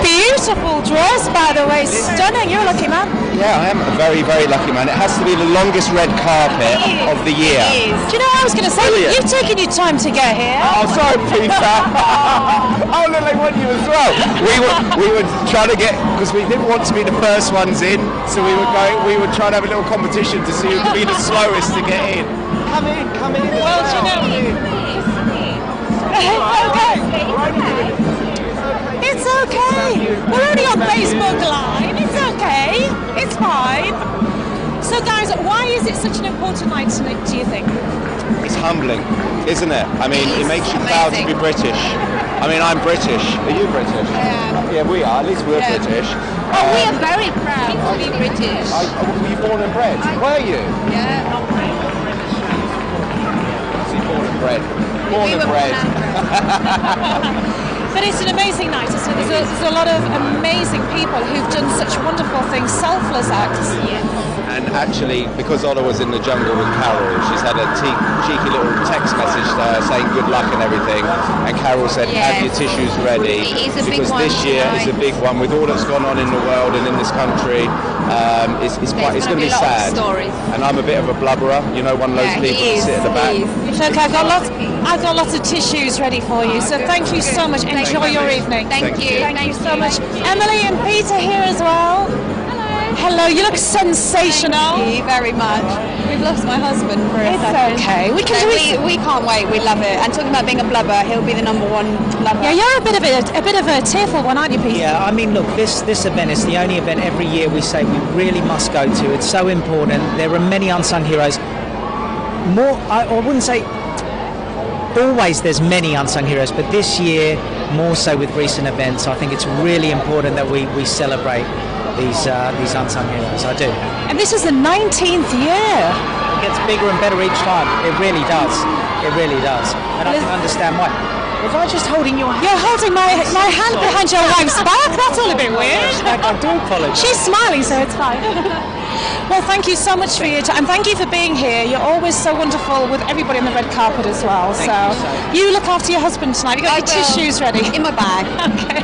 beautiful dress, by the way. Stunning. You're a lucky man. Yeah, I am a very, very lucky man. It has to be the longest red carpet of the year. Do you know what I was going to say? Brilliant. You've taken your time to get here. Oh, sorry, Peter. Oh, look, they want you as well. We were trying to get, because we didn't want to be the first ones in, so we were trying to have a little competition to see who could be the slowest to get in. Come in. Well, do you know? It's okay. We're only on Facebook Live. It's okay. It's fine. So, guys, why is it such an important night tonight, do you think? It's humbling, isn't it? I mean, it makes you proud to be British. I mean, I'm British. Are you British? Yeah, we are. At least we're British. Oh, we are very proud to be British. Were you born and bred? Were you? Yeah. Born and bred. Born and bred. But it's an amazing night, isn't it? There's a lot of amazing people who've done such wonderful things, selfless acts. Yes. And actually, because Ola was in the jungle with Carol, she's had a cheeky little text message to her saying good luck and everything. And Carol said, have your tissues ready. It is a because big one this year is a big one with all that's gone on in the world and in this country. It's going to be sad. And I'm a bit of a blubberer, you know, one of those people that sit at the back. Look, I've got lots of tissues ready for you. So thank you so much. Enjoy your evening. Thank you. Thank you so much. Emily and Peter here as well. Hello, you look sensational. Thank you very much. We've lost my husband for a second. It's okay. We can't wait. We love it. And talking about being a blubber, he'll be the #1 blubber. Yeah, you're a bit of a tearful one, aren't you, Peter? Yeah, I mean, look, this event is the only event every year we say we really must go to. It's so important. There are many unsung heroes. I wouldn't say always there's many unsung heroes, but this year more so with recent events. I think it's really important that we celebrate these unsung heroes. I do. And this is the 19th year. It gets bigger and better each time. It really does. It really does. And I can understand why. Was I just holding your hand? You're holding my hand behind your wife's back? That's all a bit weird. I do apologise. She's smiling, so it's fine. Well, thank you so much for your time. And thank you for being here. You're always so wonderful with everybody on the red carpet as well. You look after your husband tonight. You got your tissues ready? In my bag. Okay.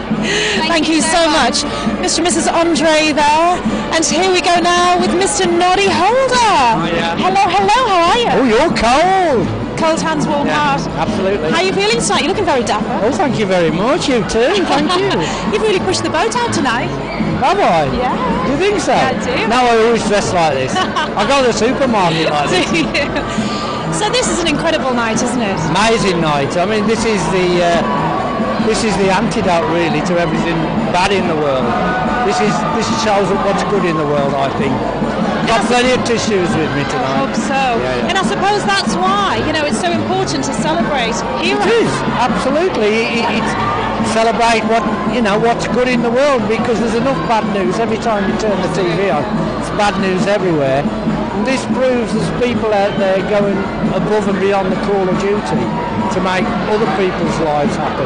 Thank you so much. Mr. and Mrs. Andre there. And here we go now with Mr. Noddy Holder. Hello, how are you? Oh, you're cold. Cold hands, warm heart. Absolutely. How are you feeling tonight? You're looking very dapper. Oh, thank you very much. You too. Thank you. You've really pushed the boat out tonight. Have I? Yeah. Do you think so? Yeah, I do. Now I always dress like this. I go to the supermarket like this. So this is an incredible night, isn't it? Amazing night. I mean, this is the antidote really to everything bad in the world. This shows what's good in the world, I think. Got plenty of tissues with me tonight. I hope so. Yeah. And I suppose that's why, it's so important to celebrate heroes. It is, absolutely. It's celebrate what's good in the world, because there's enough bad news every time you turn the TV on. It's bad news everywhere. And this proves there's people out there going above and beyond the call of duty to make other people's lives happy.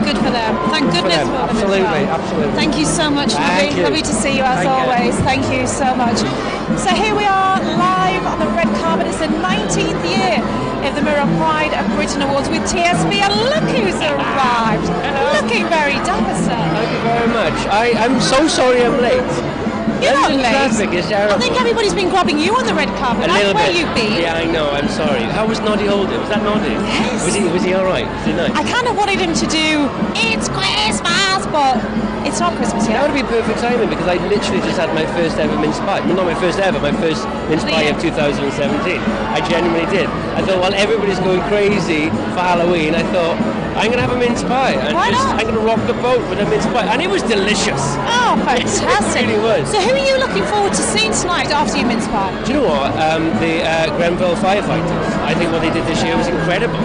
Good for them. Thank goodness for them. Absolutely, as well. absolutely. Thank you so much, Noddy. Lovely to see you as always. Thank you so much. So here we are live on the red carpet. It's the 19th year of the Mirror Pride of Britain Awards with TSB, and look who's arrived. Looking very dapper, sir. Thank you very much. I'm so sorry I'm late. You're not late. Traffic is terrible. I think everybody's been grabbing you on the red carpet. A little That's where bit. you've been. Yeah, I know. I'm sorry. How was Noddy Holder? Was that Noddy? Yes. Was he all right? Was he nice? I kind of wanted him to do "It's Christmas," but it's not Christmas yet. That would be perfect timing, because I literally just had my first ever mince pie. Well, not my first ever, my first mince pie of 2017. I genuinely did. I thought, while everybody's going crazy for Halloween, I thought, I'm going to have a mince pie. And I'm going to rock the boat with a mince pie. And it was delicious. Oh, fantastic. It really was. So who are you looking forward to seeing tonight after your mince pie? Do you know what? The Grenfell firefighters. I think what they did this year was incredible.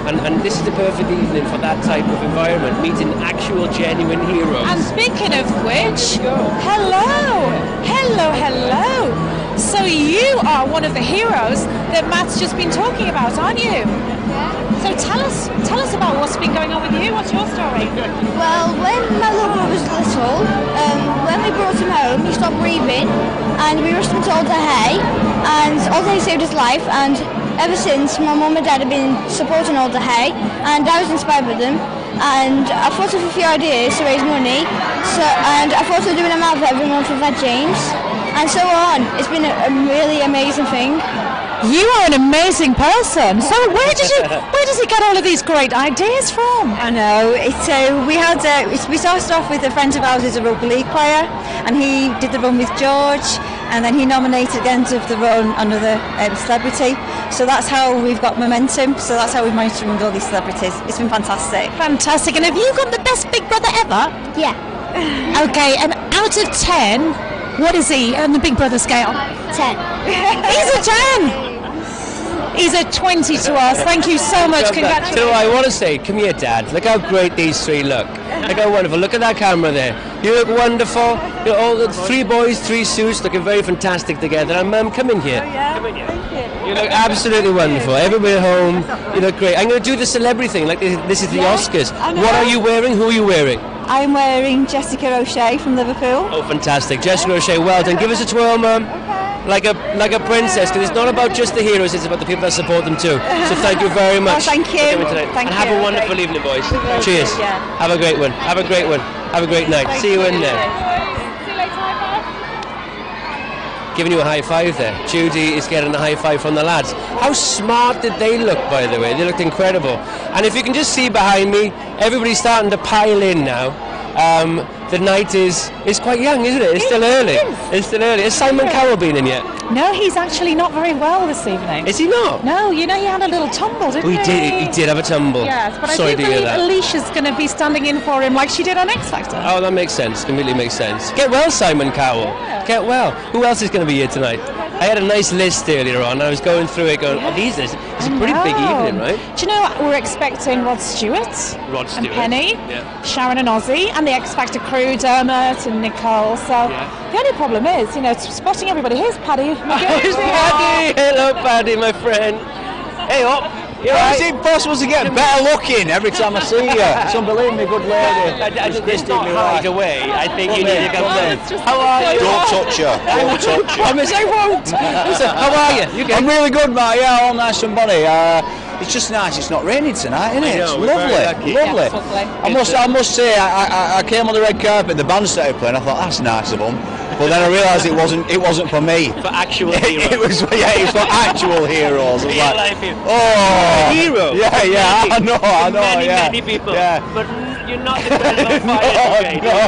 And this is the perfect evening for that type of environment, meeting actual, genuine heroes. And speaking of which, hello. So you are one of the heroes that Matt's just been talking about, aren't you? So tell us about what's been going on with you. What's your story? Well, when my little brother was little, when we brought him home, he stopped breathing, and we rushed him to Alder Hey, and Alder Hey saved his life, and ever since, my mum and dad have been supporting Alder Hey, and I was inspired with them. and I thought of a few ideas to raise money. And I thought of doing an advert every month with Ed James, and so on. It's been a really amazing thing. You are an amazing person. So where does he get all of these great ideas from? I know. We started off with a friend of ours who's a rugby league player, and he did the run with George, and then he nominated again to the run another celebrity. So that's how we've got momentum. So that's how we've managed to run with all these celebrities. It's been fantastic. Fantastic. And have you got the best Big Brother ever? Yeah. Okay, and out of 10, what is he on the Big Brother scale? 10. He's a 10. He's a 20 to us. Thank you so much. Congratulations. So I want to say, come here, Dad. Look how great these three look. Look how wonderful. Look at that camera there. You look wonderful. You're all the 3 boys, 3 suits, looking very fantastic together. And Mum, come in here. Come in here. You look absolutely wonderful. Everybody at home, you look great. I'm going to do the celebrity thing, like this is the Oscars. What are you wearing? Who are you wearing? I'm wearing Jessica O'Shea from Liverpool. Oh, fantastic. Jessica O'Shea, well done. Give us a twirl, Mum. Like a princess, because it's not about just the heroes, it's about the people that support them too. So thank you very much. Oh, thank you. And have a wonderful evening, boys. Cheers. Yeah. Have a great one. Have a great one. Have a great night. See you in there. See you later. Giving you a high five there. Judy is getting a high five from the lads. How smart did they look, by the way? They looked incredible. And if you can just see behind me, everybody's starting to pile in now. The night is quite young, isn't it? It's still early. It's still early. Has Simon Cowell been in yet? No, he's actually not very well this evening. Is he not? No, you know he had a little tumble, didn't he? He did have a tumble. Yes, but Sorry I do to hear believe that. Alicia's going to be standing in for him like she did on X Factor. Oh, that makes sense. Completely makes sense. Get well, Simon Cowell. Yeah. Get well. Who else is going to be here tonight? I had a nice list earlier on. I was going through it going, oh, it's a pretty big evening, right? Do you know, we're expecting Rod Stewart. And Penny, Sharon and Ozzy, and the X Factor crew, Dermot and Nicole. So the only problem is, spotting everybody. Here's Paddy. Here's Paddy. Hello, Paddy, my friend. Hey, up. Is it possible to get better looking every time I see you? It's unbelievably good lady. It's not hide away. I think you need to come in. How are you? Don't touch her. Don't touch her. Promise I won't. How are you? I'm really good, mate. Yeah, all nice and bonny. It's just nice. It's not raining tonight, isn't it? It's lovely. I must say, I came on the red carpet. The band started playing. I thought that's nice of them. But then I realised it wasn't for me. For actual heroes. It was for actual heroes. Real life heroes. Oh, hero. Yeah. I know. Many people. Yeah. But you're not the Fire. No,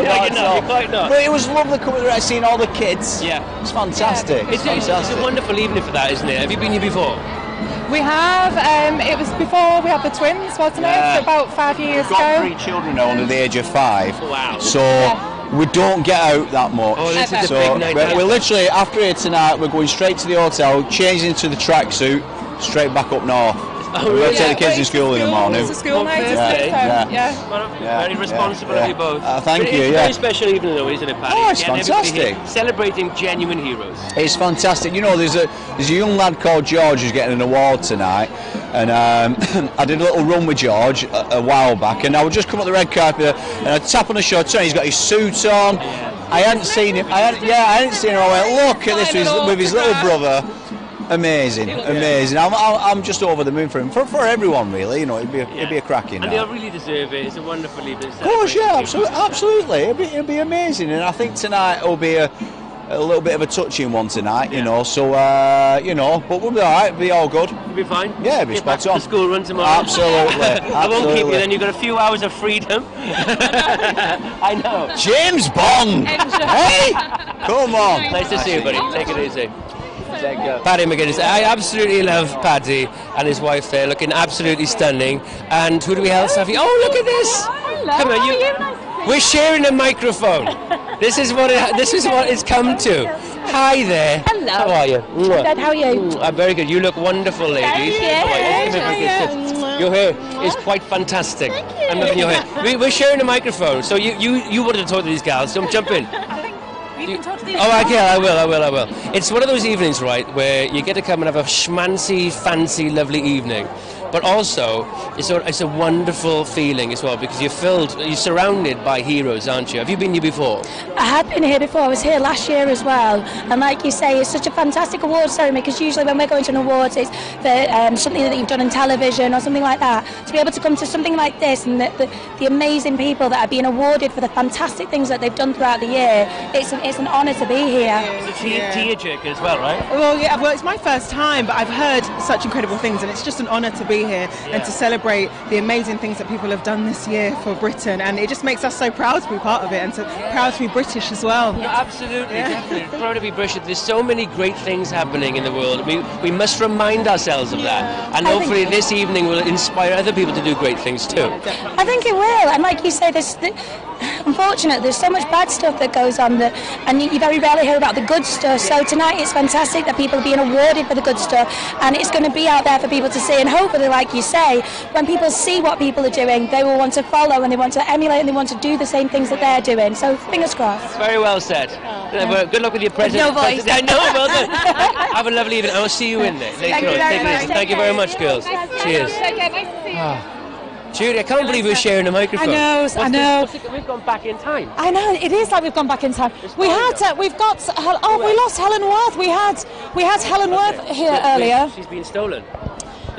You're quite not. But it was lovely coming around, seeing all the kids. Yeah. It's fantastic. It's a wonderful evening for that, isn't it? Have you been here before? We have. It was before we had the twins, wasn't it? So about 5 years We've got ago. 3 children now under the age of 5. Wow. So we don't get out that much. Oh, this is a big night. We're literally, after here tonight, we're going straight to the hotel, changing into the tracksuit, straight back up north. Oh, We're really? going to take the kids to school in the morning. It's a school night, isn't it? Very responsible of you both. Thank you. It's a very special evening, though, isn't it, Paddy? Oh, it's Getting everybody fantastic. here, celebrating genuine heroes. It's fantastic. There's a young lad called George who's getting an award tonight, and I did a little run with George a while back, and I would just come up the red carpet and I'd tap on the shoulder, and he's got his suit on. I hadn't seen him. I hadn't seen him. I went, look at this with his little brother. Amazing. I'm just over the moon for him, for everyone really. It'd be a cracking. And they'll really deserve it. It's a wonderful evening. Of course, yeah, absolutely. It'll be amazing, and I think tonight will be a little bit of a touching one tonight, So but we'll be all right. It'll be all good. You'll be fine. Yeah, it'll be spot on. The school run tomorrow. Absolutely. I won't keep you. Then you've got a few hours of freedom. I know. James Bond. Hey, come on. Nice to see you, buddy. Take it easy. Paddy McGuinness. I absolutely love Paddy and his wife there, looking absolutely stunning. And who do we else have here? Oh, look at this! Come on, we're sharing a microphone. This is what it's come to. Hi there. Hello. How are you? Good, how are you? I'm very good. You look wonderful, ladies. Your hair is quite fantastic. I'm loving your hair. We're sharing a microphone, so you wanted to talk to these gals. So jump in. I will. It's one of those evenings, right, where you get to come and have a schmancy, fancy, lovely evening but also it's a wonderful feeling as well, because you're surrounded by heroes, aren't you? Have you been here before? I had been here before. I was here last year as well, and like you say, it's such a fantastic award ceremony, because usually when we're going to an awards, it's for something that you've done on television or something like that. To be able to come to something like this, and the amazing people that are being awarded for the fantastic things that they've done throughout the year, it's an honour to be here. It's a tearjerker as well, right? Well, it's my first time, but I've heard such incredible things, and it's just an honour to be here and to celebrate the amazing things that people have done this year for Britain, and it just makes us so proud to be part of it, and proud to be British as well. Yeah, absolutely, definitely. Proud to be British. There's so many great things happening in the world. We must remind ourselves of that, and hopefully this evening will inspire other people to do great things too. I think it will, and like you say, unfortunately, there's so much bad stuff that goes on, and you very rarely hear about the good stuff. So tonight it's fantastic that people are being awarded for the good stuff, and it's going to be out there for people to see. And hopefully, like you say, when people see what people are doing, they will want to follow, and they want to emulate, and they want to do the same things that they're doing. So fingers crossed. Very well said. Well, good luck with your president. No voice. I know, well done. Have a lovely evening. I will see you in there later on. Take it easy. Thank you very much, girls. Cheers. Judy, I can't believe we're sharing a microphone. I know. We've gone back in time. I know, it is like we've gone back in time. We lost Helen Worth. We had Helen Worth here earlier. She's been stolen.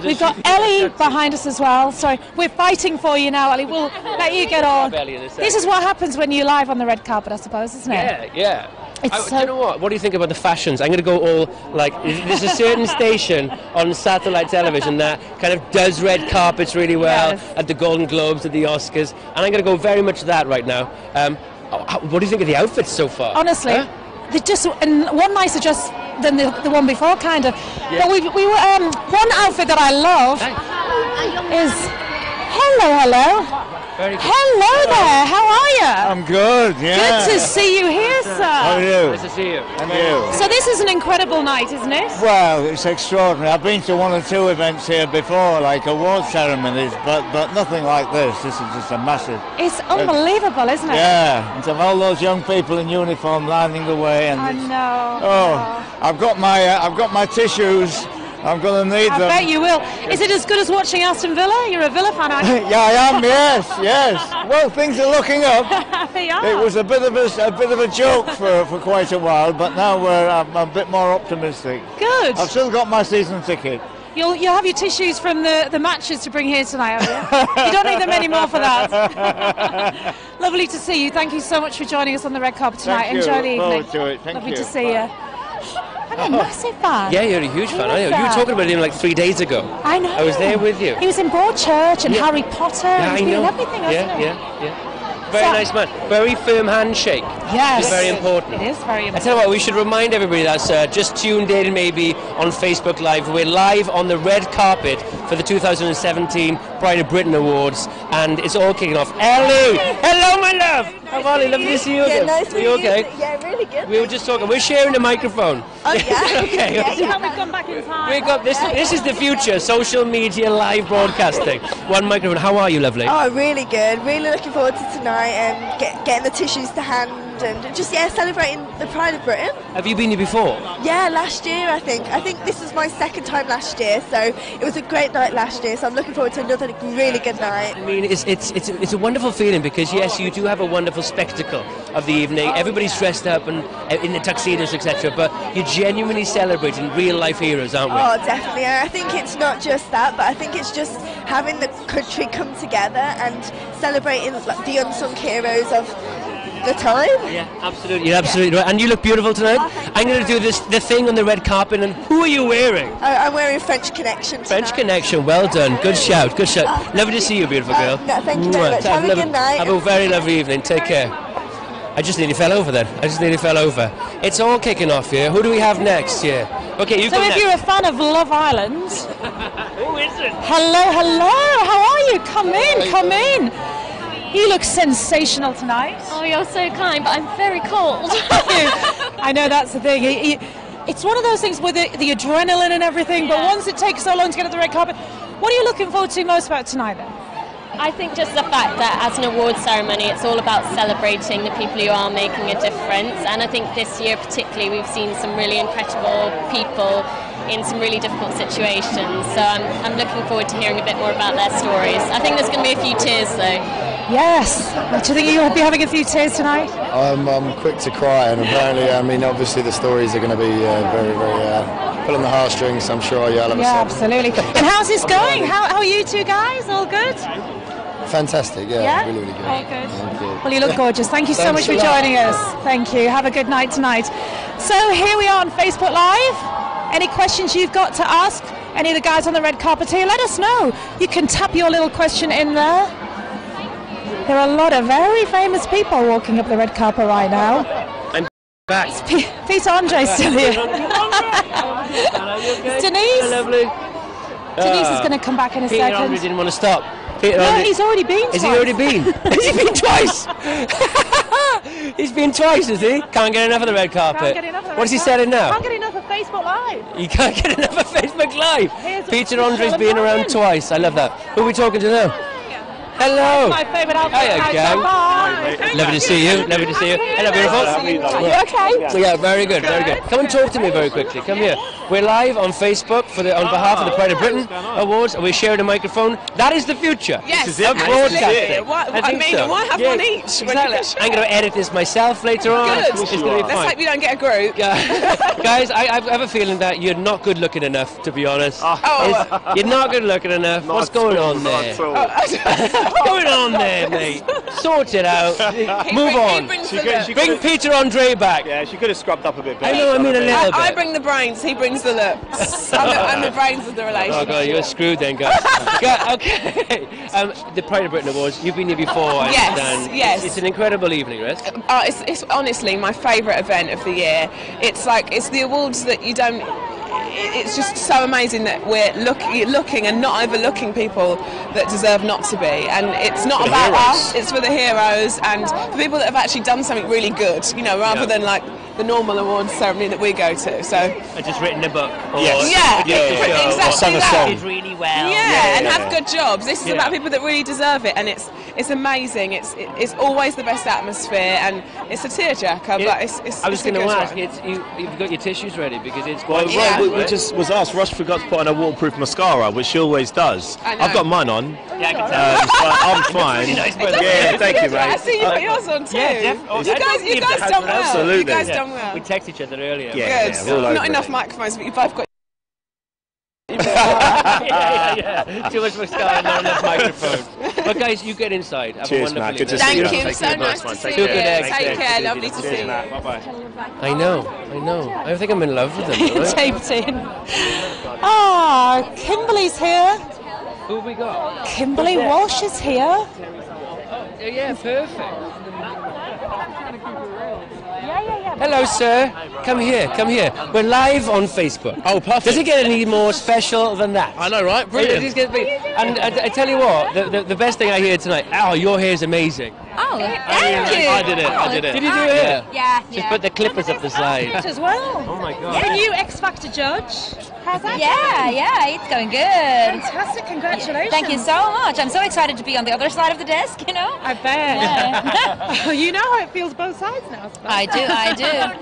We've got Ellie behind us as well. Sorry, we're fighting for you now, Ellie. We'll let you get on. This is what happens when you're live on the red carpet, I suppose, isn't it? Yeah. Do you know what? What do you think about the fashions? I'm going to go all, like, there's a certain station on satellite television that kind of does red carpets really well, at the Golden Globes, at the Oscars, and I'm going to go very much that right now. What do you think of the outfits so far? Honestly, they're just one nicer just than the one before, kind of. Yeah. But we were one outfit that I love is hello. Very good. Hello there. How are you? I'm good. Yeah. Good to see you here, sir. How are you? Nice to see you. And you? So this is an incredible night, isn't it? Well, it's extraordinary. I've been to one or two events here before, like award ceremonies, but nothing like this. This is just a massive. It's unbelievable, isn't it? Yeah, and to have all those young people in uniform lining the way, and I know. Oh, I've got my tissues. I'm going to need them. I bet you will. Is it as good as watching Aston Villa? You're a Villa fan, aren't you? Yeah, I am. Yes. Well, things are looking up. They are. It was a bit of a joke for quite a while, but now I'm a bit more optimistic. Good. I've still got my season ticket. You'll have your tissues from the matches to bring here tonight, have you? You don't need them anymore for that. Lovely to see you. Thank you so much for joining us on the red carpet tonight. Thank you. Enjoy the evening. Forward to it. Thank Lovely you. to see you. I'm a massive fan. Yeah, you're a huge fan. I know. You were talking about him like 3 days ago. I know. I was there with you. He was in Broadchurch and Harry Potter. Yeah, He's I been in know. everything, hasn't he? Yeah. Very nice man. Very firm handshake. Yes. It's very important. It is very important. I tell you what, we should remind everybody that's just tuned in maybe on Facebook Live. We're live on the red carpet for the 2017 Pride of Britain Awards, and it's all kicking off. Ellie! Hello, my love! How are you? Lovely to see you again. Nice to Are you meet okay? you. Yeah, really good. We were just talking. We're sharing a microphone. Oh, yeah? Okay. We've gone back in time. We've got this. This is the future. Social media, live broadcasting. One microphone. How are you, lovely? Oh, really good. Really looking forward to tonight and getting the tissues to hand and just celebrating the Pride of Britain. Have you been here before? Yeah, last year I think. I think this was my second time last year, so it was a great night last year. So I'm looking forward to another really good night. I mean, it's a wonderful feeling because yes, you do have a wonderful spectacle of the evening. Everybody's dressed up and in the tuxedos, etc. But you're genuinely celebrating real life heroes, aren't we? Oh, definitely. I think it's not just that, but I think it's just having the country come together and celebrating the unsung heroes of the time. Yeah, absolutely. You're absolutely right. And you look beautiful tonight. I'm going to do the thing on the red carpet. And who are you wearing? I'm wearing French Connection tonight. French Connection. Well done. Good shout. Good shout. Lovely to see you, beautiful girl. No, thank you very much. Have a good night. Have a very lovely evening. Take care. I just nearly fell over then. It's all kicking off here. Who do we have next here? Okay, you So come if next. you're a fan of Love Island... Who is it? Hello. How are you? Come in. You look sensational tonight. Oh, you're so kind, but I'm very cold. I know that's the thing. It's one of those things with the adrenaline and everything, but once it takes so long to get at the red carpet, what are you looking forward to most about tonight then? I think just the fact that as an award ceremony, it's all about celebrating the people who are making a difference. And I think this year particularly, we've seen some really incredible people in some really difficult situations. So I'm looking forward to hearing a bit more about their stories. I think there's going to be a few tears though. Yes. Do you think you'll be having a few tears tonight? I'm quick to cry, and apparently, I mean, obviously the stories are going to be very, very pulling the heartstrings. I'm sure you'll have a Yeah, absolutely. And how's this going? How are you two guys? All good? Fantastic, yeah, really, really good. All good. Thank you. Well, you look gorgeous. Thank you so much for joining us. Thank you. Have a good night tonight. So here we are on Facebook Live. Any questions you've got to ask any of the guys on the red carpet here, let us know. You can tap your little question in there. There are a lot of very famous people walking up the red carpet right now. I'm back. Peter Andre still here. Denise? Lovely. Denise is going to come back in a Peter second. Andre didn't want to stop. Peter No, Andre- he's already been Has twice. he already been? Has he been twice? He's been twice, has he? Can't get enough of the red carpet. Can't get enough of the What is red he selling now? Can't get enough of Facebook Live. You can't get enough of Facebook Live. Here's Peter a- Andre's been around twice. I love that. Who are we talking to now? Hello. My favourite outfit. Hiya, gang. Lovely to see you. Lovely to see you. Hello, beautiful. Are you okay? Yeah, very good, very good. Come and talk to me very quickly. Come here. We're live on Facebook on behalf of the Pride of Britain Awards, and we're sharing a microphone. That is the future. Yes, This is it, broadcasting. I mean, why have one each? Exactly. I'm going to edit this myself later on. Good. It's going to be Let's fine. hope you don't get a group. Guys, I have a feeling that you're not good looking enough, to be honest. You're not good looking enough. What's going on there? What's going on there, mate? Sort it out. Move on. Bring Peter Andre back. Yeah, she could have scrubbed up a bit better. I know, I mean a little bit. I bring the brains, he brings the looks. I'm the brains of the Oh relationship. god, you're screwed then, guys. Okay. The Pride of Britain Awards. You've been here before. I Yes, understand. yes. It's an incredible evening, right? It's honestly my favourite event of the year. It's the awards that you don't. It's just so amazing that we're looking and not overlooking people that deserve not to be. And it's not about us, it's for the heroes and for people that have actually done something really good, you know, rather than like the normal awards ceremony that we go to. So I just written a book. Or exactly that. Did really well. And have good jobs. This is about people that really deserve it, and it's amazing. It's always the best atmosphere, and it's a tearjerker. But it's I was going to ask, you've got your tissues ready because it's Well, quite. we just was asked. Ross forgot to put on a waterproof mascara, which she always does. I know. I've got mine on. Yeah, I can tell. So I'm fine. Really nice, by the way. Yeah, thank you, mate. I see you put yours on too. You guys done well. Absolutely. You guys done well. We texted each other earlier. Good. we're all over Not enough it. microphones, but you've both got. yeah. Too much mascara, not enough microphones. But guys, you get inside. Have Cheers, a Matt. wonderful Good to evening. see you. Thank you. So nice to see you. Two good eggs. Take care. Lovely to see you. Bye-bye. I know. I think I'm in love with them. Right? Taped in. Ah, Kimberly's here. Who have we got? Kimberly Walsh is here. Yeah, perfect. Hello, sir. Come here. We're live on Facebook. Oh, perfect. Does it get any more special than that? I know, right? Brilliant. And I tell you what, the best thing I hear tonight, your hair is amazing. Oh, thank you. I did it. Did you do it? Yeah. Just put the clippers up the side. As well. Oh my God. The new X Factor judge. How's that Yeah, it's going good. Fantastic, congratulations. Thank you so much. I'm so excited to be on the other side of the desk, you know? I bet. You know how it feels both sides now. I do.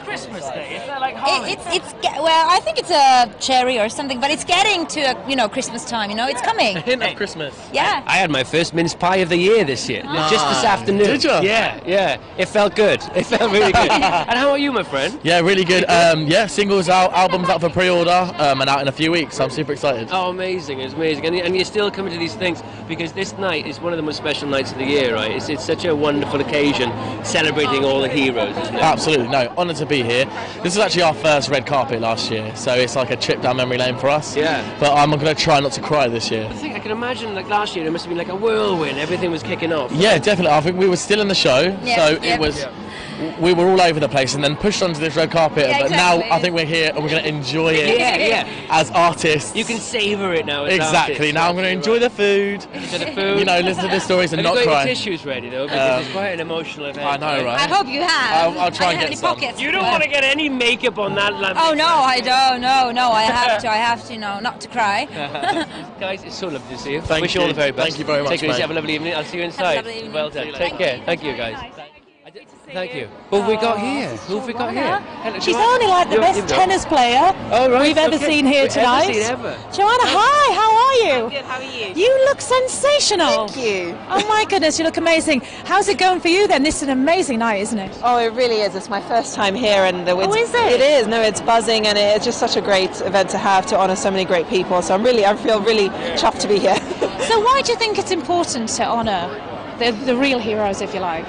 Christmas Day, is that like Well, I think it's a cherry or something, but it's getting to, Christmas time, it's coming. A hint of Christmas. Yeah. I had my first mince pie of the year this year, just this afternoon. Did you? Yeah. It felt good. It felt really good. And how are you, my friend? Yeah, really good. Singles out, albums out for pre-order, and out in a few weeks. I'm super excited. Oh, amazing! It's amazing, and you're still coming to these things because this night is one of the most special nights of the year, right? It's such a wonderful occasion, celebrating all the heroes, isn't it? Absolutely, no, honoured to be here. This is actually our first red carpet last year, so it's like a trip down memory lane for us. Yeah. But I'm going to try not to cry this year. I can imagine, like last year, it must have been like a whirlwind. Everything was kicking off. Yeah, definitely. I think we were still in the show, so Yeah. it was. We were all over the place and then pushed onto this red carpet, Yeah, but exactly. now I think we're here and we're going to enjoy it Yeah. as artists. You can savour it now. As Exactly. artists. Now I'm going to enjoy the food. Enjoy the food. Listen to the stories and Have not you got cry. your tissues ready though? Because it's quite an emotional event. I know, right? I hope you have. I'll try and I don't get have some. any pockets. You don't want to get any makeup on that lamp. Oh, no, I don't. No, I have to, not to cry. Guys, it's so lovely to see you. Thank Wish you all you. the very best. Thank you very much, Take it easy. mate. Have a lovely evening. I'll see you inside. lovely evening. Well done. Take care. Thank you, guys. Thank you. Who have we got here? Who have we got here? She's only like the best tennis player we've ever seen here tonight. Joanna, hi, how are you? Good, how are you? You look sensational. Thank you. Oh my goodness, you look amazing. How's it going for you then? This is an amazing night, isn't it? Oh, it really is. It's my first time here, and is it? It is. No, it's buzzing, and it's just such a great event to have to honour so many great people. So I feel really chuffed to be here. So why do you think it's important to honour the real heroes, if you like?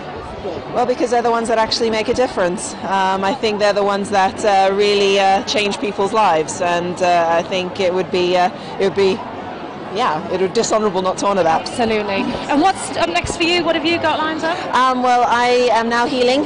Well, because they're the ones that actually make a difference. I think they're the ones that really change people's lives, and I think it would be dishonourable not to honour that. Absolutely. And what's up next for you? What have you got lined up? Well, I am now healing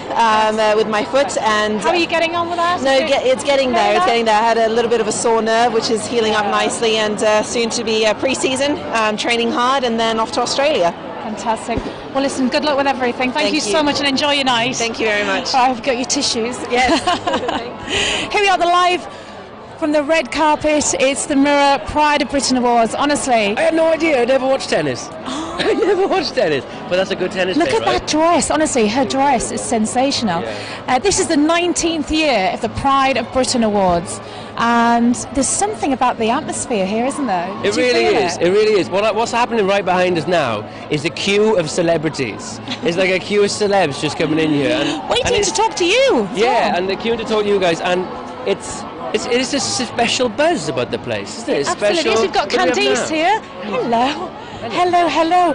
with my foot, and how are you getting on with that? No, it's getting there. It's getting there. I had a little bit of a sore nerve, which is healing up nicely, and soon to be pre-season, training hard, and then off to Australia. Fantastic. Well, listen, good luck with everything. Thank you so much, and enjoy your night. Thank you very much. Oh, I've got your tissues. Yes. Here we are, the live from the red carpet. It's the Mirror Pride of Britain Awards. Honestly, I had no idea. I never watched tennis. I never watched tennis, but that's a good tennis. Look player, at right? that dress. Honestly, her dress is sensational. This is the 19th year of the Pride of Britain Awards, and there's something about the atmosphere here, isn't there? It really is. It really is. What's happening right behind us now is a queue of celebrities. It's like a queue of celebs just coming in here, and waiting to talk to you. Yeah, and they're queuing to talk to you guys, and it is a special buzz about the place, isn't it? It's Absolutely. special. Yes, we've got What do we have Candice now? here. Hello. Hello, hello.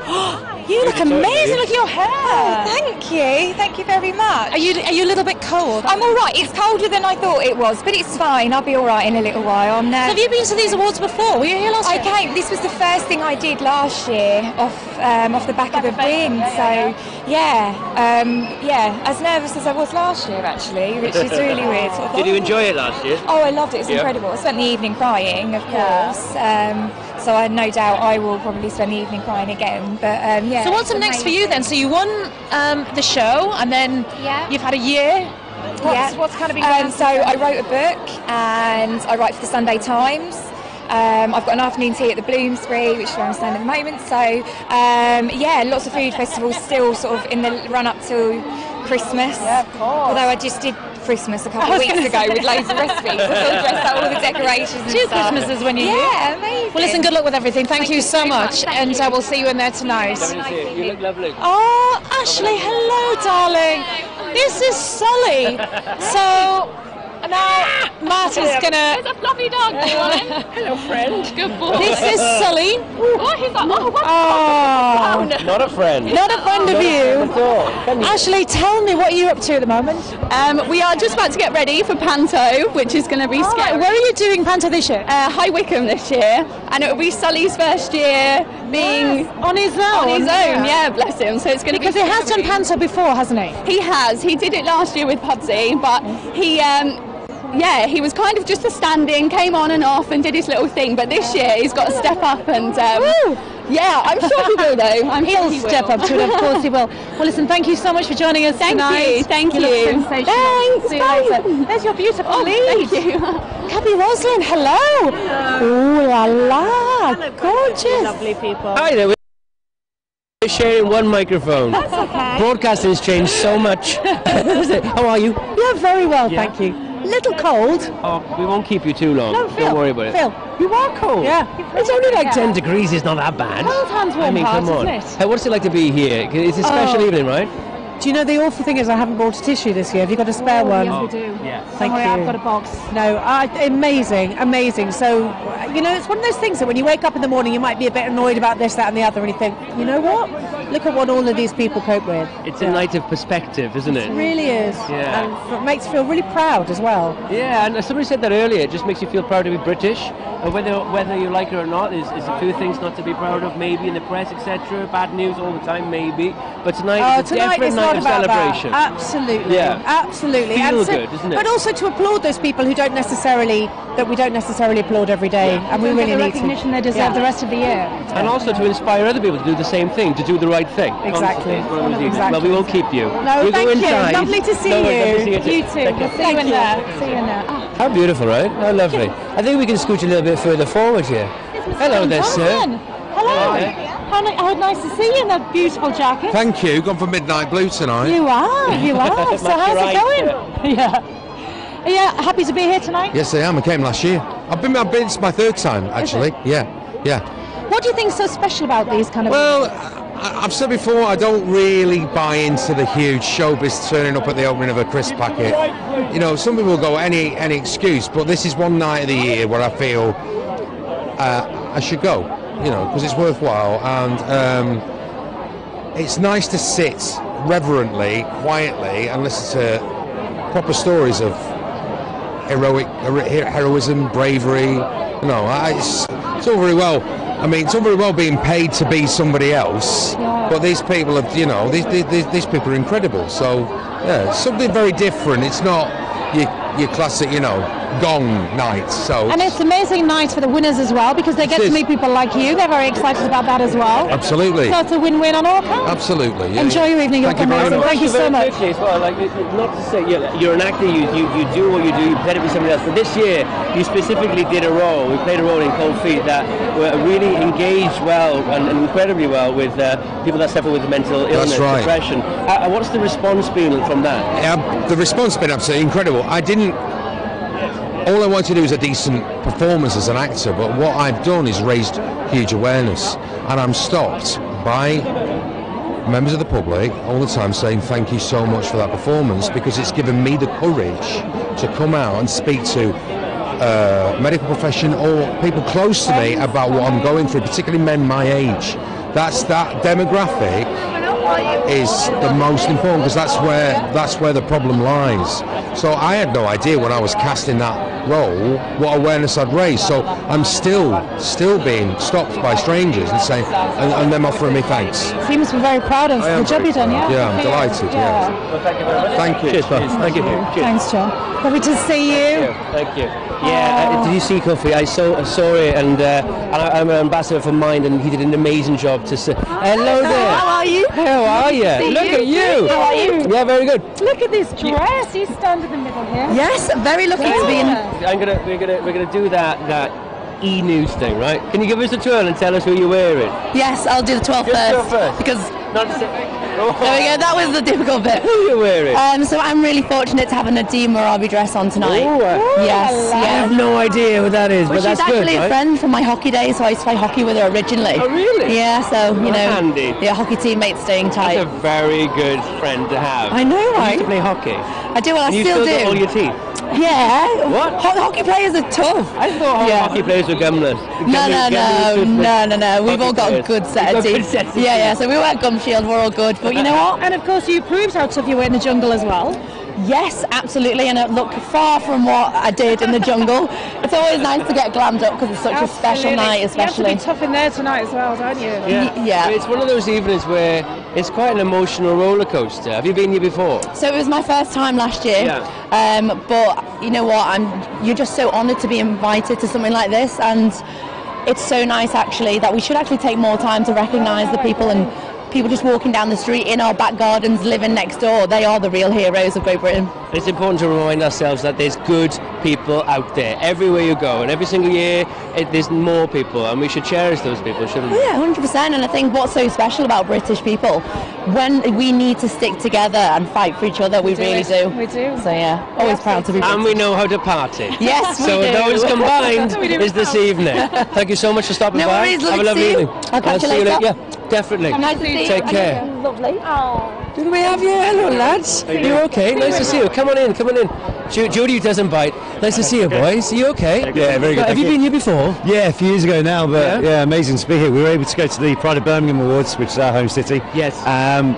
You look amazing. Look at your hair. Oh, thank you. Thank you very much. Are you a little bit cold? I'm all right. It's colder than I thought it was, but it's fine. I'll be all right in a little while. So have you been to these awards before? Were you here last year? I came. This was the first thing I did last year off the back of a win. So as nervous as I was last year actually, which is really weird. Did you enjoy it last year? Oh, I loved it. It's incredible. I spent the evening crying, of course. So I no doubt I will probably spend the evening crying again. But So what's up next for you then? So you won the show, and then you've had a year. What's kind of been going on? So I wrote a book, and I write for the Sunday Times. I've got an afternoon tea at the Bloomsbury, which is where I'm standing at the moment. So lots of food festivals still sort of in the run up to Christmas. Yeah, of course. Although I just did Christmas a couple of weeks ago with loads of recipes. I sort of dressed up all the decorations and Two stuff. Christmases when you're Yeah, amazing. Well, listen, good luck with everything. Thank you so much. And we'll see you in there tonight. You look lovely. Oh, Ashley, hello, darling. This is Sully. So now Matt is gonna. There's a fluffy dog. Hello, friend. Good boy. This is Sully. Oh, he's like, Oh, Not a friend. not a friend of you. At all. Ashley, tell me what you're up to at the moment. We are just about to get ready for Panto, which is going to be scary. Where are you doing Panto this year? High Wycombe this year, and it will be Sully's first year being on his own. Yeah, bless him. So it's going to be Because he has done Panto before, hasn't he? He has. He did it last year with Pudsey, but he he was kind of just a stand-in, came on and off and did his little thing. But this year he's got to step up and. Yeah, I'm sure he will though. He'll step up to it, of course he will. Well, listen, thank you so much for joining us tonight. Thank you. Look sensational. Thanks. See you later. There's your beautiful lead. Thank you. Cabby Roslyn, hello. Ooh la la, gorgeous. Lovely people. Hi there. We're sharing one microphone. That's okay. Broadcasting has changed so much. How are you? Yeah, very well, thank you. Little cold. Oh, we won't keep you too long. No, Phil. Don't worry about it. Phil, you are cold. Yeah. It's only like 10 degrees. It's not that bad. Cold hands, warm I mean, heart, come on. isn't it? Hey, what's it like to be here? It's a special evening, right? Do you know the awful thing is I haven't brought a tissue this year. Have you got a spare one? Yes, we do. Yeah. Thank Don't worry, you. I've got a box. No, amazing. So, you know, it's one of those things that when you wake up in the morning, you might be a bit annoyed about this, that, and the other, and you think, you know what? Look at what all of these people cope with. It's a night of perspective, isn't it? It really is. Yeah. And it makes you feel really proud as well. Yeah, and somebody said that earlier. It just makes you feel proud to be British. And whether you like it or not is a few things not to be proud of, maybe in the press, etc. Bad news all the time, maybe. But tonight is a definite it's night not of about celebration. That. Absolutely. Yeah. Absolutely. Feel good, isn't it? But also to applaud those people who we don't necessarily applaud every day, and we really the need to. recognition they deserve the rest of the year. And also to inspire other people to do the same thing, to do the right thing. Exactly. Well, we won't keep you. No, We'll thank go you. inside. Lovely to see No, you. lovely to see you too. You too. Thank We'll see you in there. See you in there. How beautiful, right? How lovely. I think we can scooch a little bit further forward here. Hello there, sir. Hello. How nice to see you in that beautiful jacket. Thank you. Gone for midnight blue tonight. You are. So how's it going? Yeah. Are you happy to be here tonight? Yes, I am. I came last year. I've been. It's my third time actually. Yeah. What do you think is so special about these kind of? Well, I've said before, I don't really buy into the huge showbiz turning up at the opening of a crisp packet. You know, some people go any excuse, but this is one night of the year where I feel I should go. You know, because it's worthwhile, and it's nice to sit reverently, quietly, and listen to proper stories of heroism, bravery. You know, it's all very well. I mean, it's all very well being paid to be somebody else, but these people are, you know, these people are incredible. So, yeah, it's something very different. It's not your classic, you know, gong night. So, and it's amazing nights for the winners as well, because they get to meet people like you. They're very excited about that as well. Absolutely. So it's a win-win on all counts. Absolutely. Yeah, Enjoy your evening. Thank you very much. Thank you so much. As well, like, not to say you're an actor, you do what you do, you play to be somebody else. But this year, you specifically did a role. We played a role in Cold Feet that were really engaged well and incredibly well with people that suffer with mental illness, depression. What's the response been from that? The response has been absolutely incredible. All I wanted to do is a decent performance as an actor, but what I've done is raised huge awareness, and I'm stopped by members of the public all the time saying thank you so much for that performance, because it's given me the courage to come out and speak to medical profession or people close to me about what I'm going through, particularly men my age. That demographic is the most important, because that's where the problem lies. So I had no idea when I was casting that role what awareness I'd raised. So I'm still being stopped by strangers and saying, and them offering me thanks. So you must be very proud of the job you've done. Yeah, I'm delighted. Yeah. Well, thank you very much. Thank you. Cheers, thank you. Cheers. Thanks, John. Lovely to see you. Thank you. Yeah, did you see Coffee? I saw it, and I'm an ambassador for Mind, and he did an amazing job to say hello there. How are you? How are you? Look at you. How are you? Yeah, very good. Look at this dress. You stand in the middle here. Yes, very lucky to be in. We're gonna do that e-news thing, right? Can you give us a twirl and tell us who you're wearing? Yes, I'll do the 12 first. Because there we go, that was the difficult bit. Who are you wearing? So I'm really fortunate to have a Nadeem Marabi dress on tonight. Yes. I have no idea who that is, but that's good. She's actually a friend from my hockey days, so I used to play hockey with her originally. Oh, really? Yeah, so, you know, handy. Yeah, hockey teammates staying tight. That's a very good friend to have. I know, right? You used to play hockey. I do, well, I still do. You still got all your teeth? Yeah. What? Hockey players are tough. I thought hockey players were gumless. No. We've all got a good set of teeth. Yeah. So we wear gum shield. We're all good. But you know what? And of course, you proved how tough you were in the jungle as well. Yes, absolutely. And look, far from what I did in the jungle. It's always nice to get glammed up because it's such a special night, especially. You have to be tough in there tonight as well, don't you? Yeah. It's one of those evenings where it's quite an emotional roller coaster. Have you been here before? So it was my first time last year. Yeah. But you know what? You're just so honoured to be invited to something like this, and it's so nice actually that we should actually take more time to recognise the people and people just walking down the street in our back gardens, living next door. They are the real heroes of Great Britain. It's important to remind ourselves that there's good people out there everywhere you go, and every single year there's more people, and we should cherish those people, shouldn't we? Yeah, 100%. And I think what's so special about British people, when we need to stick together and fight for each other, we really do. We do. So yeah, always proud to be British. And we know how to party. Yes, we so do. those combined is this evening. Thank you so much for stopping by. No worries, Have a lovely evening. I'll catch you see later. Yeah, definitely. Nice to see you. Take care. Lovely. Didn't we have you? Hello, lads. You okay? Nice to see you. Come on in. Judy doesn't bite. Nice to see you, boys. Are you okay? Yeah, very good. Have you been here before? Yeah, a few years ago now, but yeah, amazing to be here. We were able to go to the Pride of Birmingham Awards, which is our home city. Yes.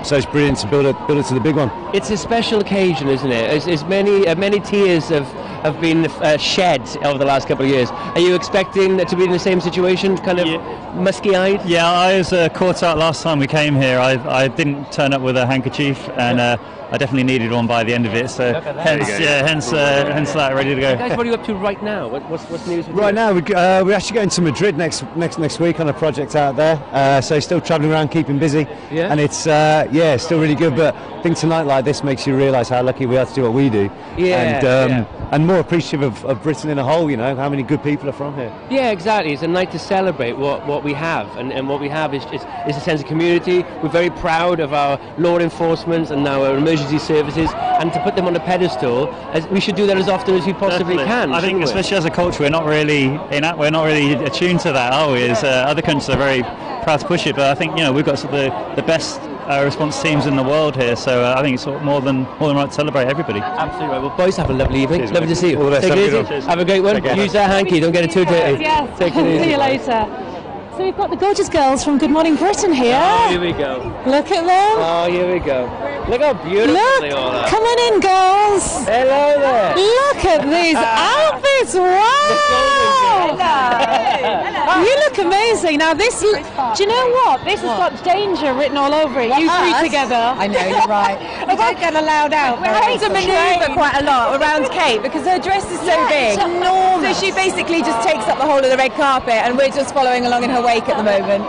So it's brilliant to build it to the big one. It's a special occasion, isn't it? As many tears have been shed over the last couple of years. Are you expecting to be in the same situation, kind of musky-eyed? Yeah, I was caught out last time we came here. I didn't turn up with a handkerchief, and I definitely needed one by the end of it. So hence that, ready to go. Guys, what are you up to right now? What's news? Right now, we're actually going to Madrid next week on a project out there. So still travelling around, keeping busy. Yeah. And it's still really good. But I think tonight like this makes you realise how lucky we are to do what we do. Yeah. And and more appreciative of Britain in a whole. You know, how many good people are from here. Yeah, exactly. It's a night to celebrate what we have, and what we have is a sense of community. We're very proud of our law enforcement and now our emergency services, and to put them on a pedestal, we should do that as often as we possibly can. I think, especially as a culture, we're not really attuned to that, are we? As other countries are very proud to push it, but I think we've got the best response teams in the world here, so I think it's more than right to celebrate everybody. Absolutely right. Well, boys, have a lovely evening. Lovely to see you. All the best. Take it easy. Have a great one. Use that hanky. Don't get it too dirty. Yes. Take it easy. See you later. So we've got the gorgeous girls from Good Morning Britain here. Oh, here we go. Look at them. Oh, here we go. Look how beautiful they all are. Come on in, girls. Hello there. Look at these outfits. Wow. You look amazing. Now this, do you know what? This has got danger written all over it. You three together. I know, you're right. We don't get allowed out. We're having to manoeuvre quite a lot around Kate because her dress is so big. It's enormous. So she basically just takes up the whole of the red carpet and we're just following along in her wake at the moment.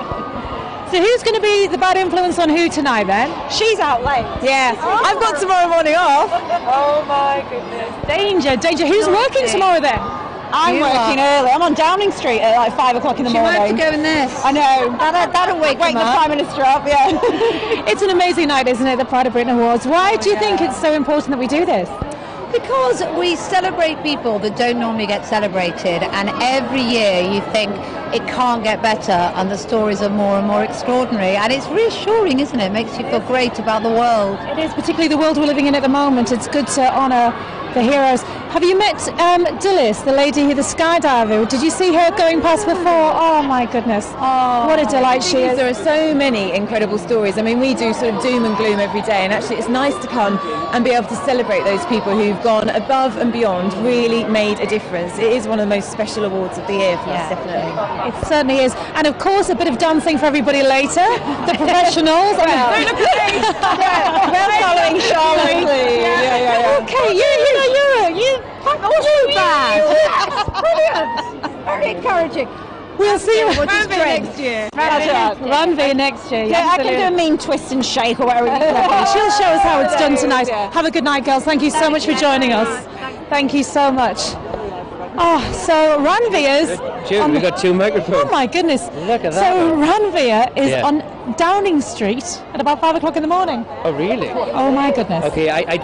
So who's going to be the bad influence on who tonight then? She's out late. Yeah. I've got tomorrow morning off. Oh my goodness. Danger. Who's working tomorrow then? I'm working early. I'm on Downing Street at like 5 o'clock in the morning. She might have to go in this. I know. That'll wake the Prime Minister up, yeah. It's an amazing night, isn't it? The Pride of Britain Awards. Why do you think it's so important that we do this? Because we celebrate people that don't normally get celebrated, and every year you think it can't get better, and the stories are more and more extraordinary, and it's reassuring, isn't it? It makes you feel great about the world. It is, particularly the world we're living in at the moment. It's good to honour the heroes. Have you met Dilys, the lady who, the skydiver? Did you see her going past before? Oh my goodness. Oh, what a delight she is. There are so many incredible stories. I mean, we do sort of doom and gloom every day, and actually it's nice to come and be able to celebrate those people who've gone above and beyond, really made a difference. It is one of the most special awards of the year for us, definitely. It certainly is. And of course, a bit of dancing for everybody later. The professionals. We're following Charlotte. Yeah. Okay, you not too bad. Brilliant. Very encouraging. We'll see you next year. Rugby next year. Yeah, I can do a mean twist and shake or whatever. She'll show us how it's done tonight. Have a good night, girls. Thank you so much for joining us. Thank you so much. Oh, so Ranveer's... We've got two microphones. Oh my goodness. Look at that. So Ranveer is on Downing Street at about 5 o'clock in the morning. Oh, really? Oh my goodness. Okay, I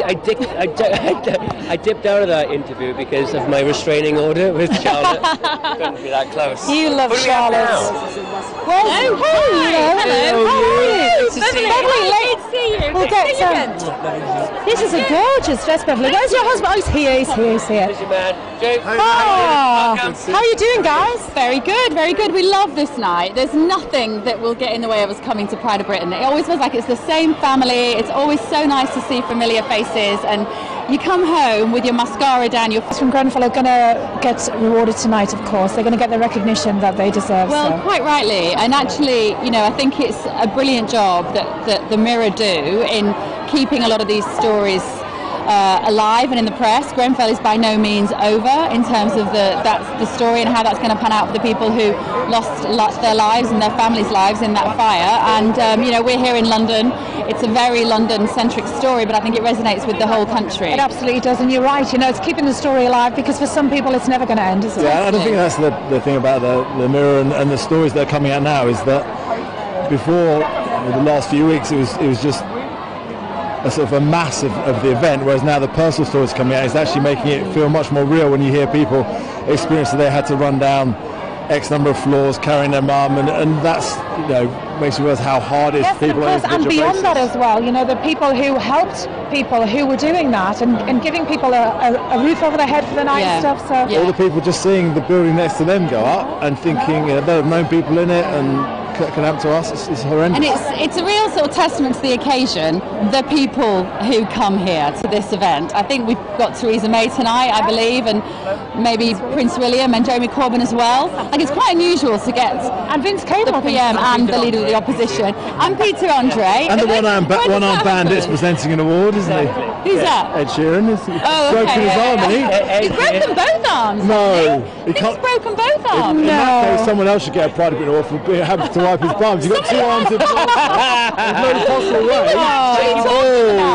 dipped out of that interview because of my restraining order with Charlotte. Couldn't be that close. You love Charlotte. Well, hello. How are you? Lovely late to see you. We'll get This is a gorgeous dress, Beverly. Where's your husband? Oh, he's here. He's here. This is your man, James. How are you doing, guys? Very good. We love this night. There's nothing that will get in the way of us coming to Pride of Britain. It always feels like it's the same family. It's always so nice to see familiar faces, and you come home with your mascara down. Your from Grenfell are going to get rewarded tonight, of course. They're going to get the recognition that they deserve. Well, quite rightly. And actually, I think it's a brilliant job that the Mirror do in keeping a lot of these stories alive and in the press. Grenfell is by no means over in terms of the story and how that's going to pan out for the people who lost their lives and their families' lives in that fire. And we're here in London. It's a very London-centric story, but I think it resonates with the whole country. It absolutely does, and you're right. It's keeping the story alive because for some people it's never going to end, is it? Yeah, I don't think that's the thing about the Mirror and the stories that are coming out now is that before the last few weeks it was just a sort of a mass of the event, whereas now the personal stories coming out is actually making it feel much more real when you hear people experience that they had to run down X number of floors carrying their mum, and that's makes you realise how hard it is for people. Yes, and beyond that as well, the people who helped people who were doing that and giving people a roof over their head for the night and stuff. So all the people just seeing the building next to them go up and thinking they've known people in it and can happen to us. It's horrendous. And it's a real sort of testament to the occasion, the people who come here to this event. I think we've got Theresa May tonight, I believe, and maybe Prince William and Jeremy Corbyn as well. Like, it's quite unusual to get and Vince Cable, the PM and the leader of the opposition, and Peter Andre. And the one-armed bandit's presenting an award, isn't he? Who's that? Ed Sheeran. He's broken his arm, hasn't he? He's broken both arms. No. He's broken both arms. In that case, someone else should get a Pride of Britain award for being happy to wipe his bums. You've got 2 arms of plaster. There's no possible way.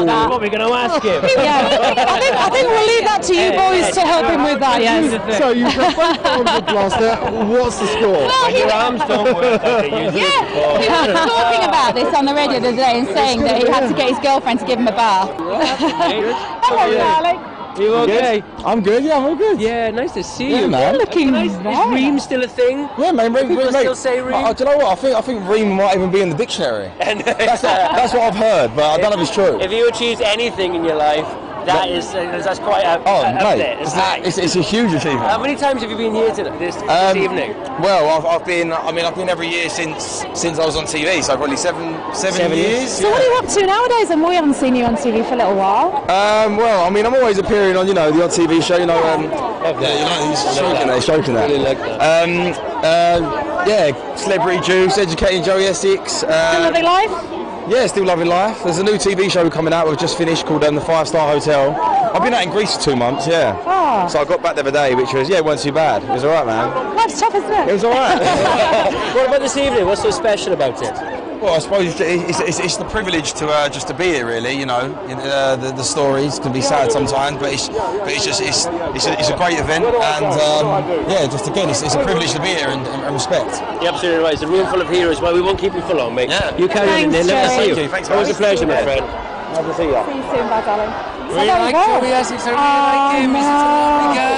What are we going to ask him? I think we'll leave that to you boys to help him with that, yes. So you've got both arms of plaster. What's the score? When your arms don't work, He was talking about this on the radio the other day and saying that he had to get his girlfriend to give him a bath. Hello, darling. You okay? I'm good, yeah, I'm all good. Yeah, nice to see you. Yeah, man. You're looking Is Reem still a thing? Yeah, man, Reem. People still say Reem? Do you know what? I think Reem might even be in the dictionary. That's what I've heard, but I don't know if it's true. If you achieved anything in your life, that's quite a mate, it's a huge achievement. How many times have you been here this evening? Well, I've been every year since I was on TV, so probably seven years. So what are you up to nowadays? And we haven't seen you on TV for a little while. Well, I'm always appearing on, the odd TV show, he's stroking that. Really like that. Celebrity Juice, Educating Joey Essex. Still living life? Yeah, still loving life. There's a new TV show coming out we've just finished called The 5-Star Hotel. I've been out in Greece for 2 months, yeah. Oh. So I got back the other day, which was, it wasn't too bad. It was alright, man. Life's tough, isn't it? It was alright. What about this evening? What's so special about it? Well, I suppose it's the privilege to just to be here, really. The stories can be sad sometimes, but it's a great event, and just again, it's a privilege to be here and respect. You're absolutely right. It's a room full of heroes. Well, we won't keep you for long, mate. Yeah. You carry on in there. Let me see you. Thank you. Thanks, Always a pleasure, my friend. Love to see you. See you soon, bye, darling. Really like Joey Essex. I really like him. He's such a lovely guy.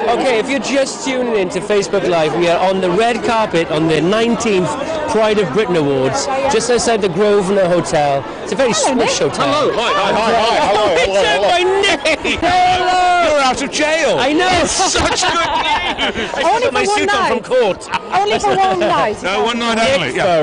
Okay, if you're just tuning in to Facebook Live, we are on the red carpet on the 19th Pride of Britain Awards, just outside the Grosvenor Hotel. It's a very swish hotel. Hello. Hi. Hello. It's my name. Hello. You're out of jail. I know. Such good news. I put my suit on from court. Only for one night. No, one night only. Yeah.